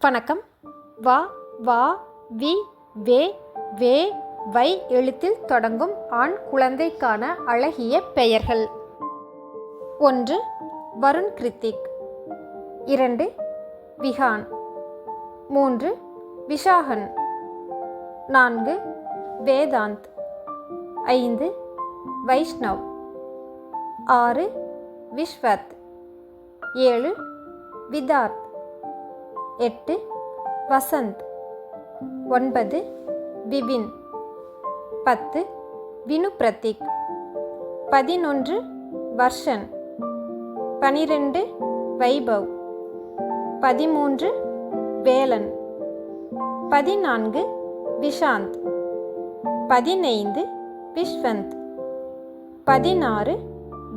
வணக்கம். வா வா வி வே வே வை எழுத்தில் தொடங்கும் ஆண் குழந்தைக்கான அழகிய பெயர்கள். 1. வருண் கிருத்திக். 2. விஹான். 3. விஷாகன். 4. வேதாந்த். 5. வைஷ்ணவ். 6. விஸ்வத். 7. விதார்த். 8. வசந்த். 9. விபின். 10. வினு பிரதீக். 11. வர்ஷன். 12. வைபவ். 13. வேலன். 14. விஷாந்த். 15. விஸ்வந்த். 16.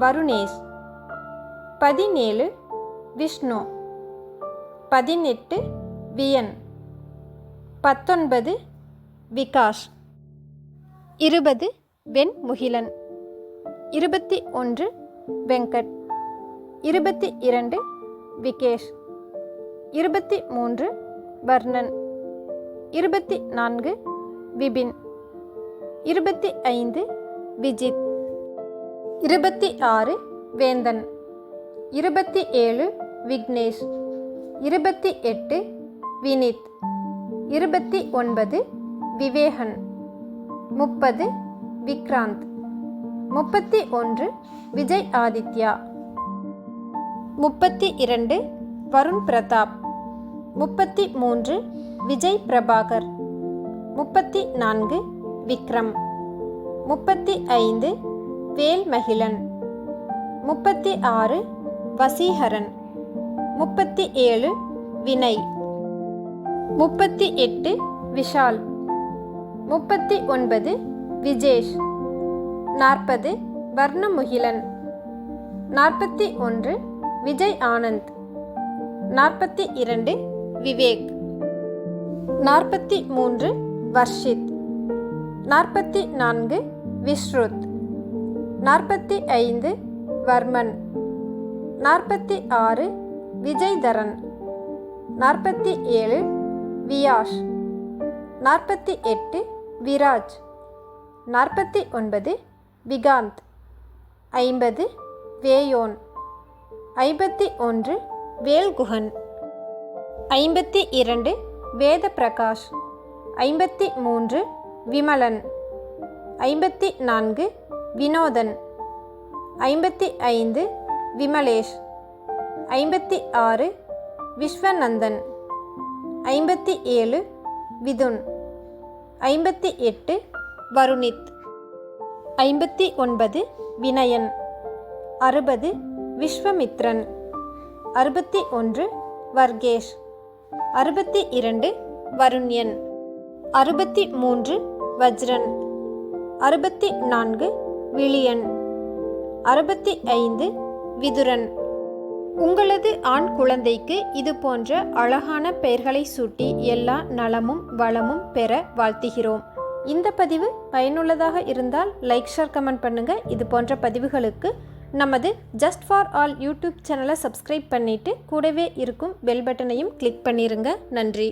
வருணேஷ். 17. விஷ்ணு. 18. வியன். 19. விகாஷ். 20. வெண்முகிலன். 21. வெங்கட். 22. விகேஷ். 23. வர்ணன். 24. விபின். 25. விஜித். 26. வேந்தன். 27. விக்னேஷ். 28. வினித். 29. விவேகன். 30. விக்ராந்த். 31. விஜய் ஆதித்யா. 32. வருண் பிரதாப். 33. விஜய் பிரபாகர். 34. விக்ரம். 35. வேல்மகிழன். 36. வசீகரன். 37. வினய். 38. விஷால். 39. விஜேஷ். 40. வர்ணமுகிலன். 41. விஜய் ஆனந்த். 42. விவேக். 43. வர்ஷித். 44. விஸ்ருத். 45. வர்மன். 46. விஜய்தரன். 47. வியாஷ். 48. விராஜ். 49. விகாந்த். 50. வேயோன். 51. வேல்குகன். 52. வேத பிரகாஷ். 53. விமலன். 54. வினோதன். 55. விமலேஷ். 56. விஸ்வநந்தன். 57. விதுன். 58. வருணித். 59. வினயன். 60. விஸ்வமித்ரன். 61. வர்கேஷ். 62. வருண்யன். 63. வஜ்ரன். 64. விளியன். 65. விதுரன். உங்களது ஆண் குழந்தைக்கு இது போன்ற அழகான பெயர்களை சூட்டி எல்லா நலமும் வளமும் பெற வாழ்த்துகிறோம். இந்த பதிவு பயனுள்ளதாக இருந்தால் லைக், ஷேர், கமெண்ட் பண்ணுங்க. இது போன்ற பதிவுகளுக்கு நமது ஜஸ்ட் ஃபார் ஆல் யூடியூப் சேனலை சப்ஸ்கிரைப் பண்ணிட்டு கூடவே இருக்கும் பெல் பட்டனையும் கிளிக் பண்ணிருங்க. நன்றி.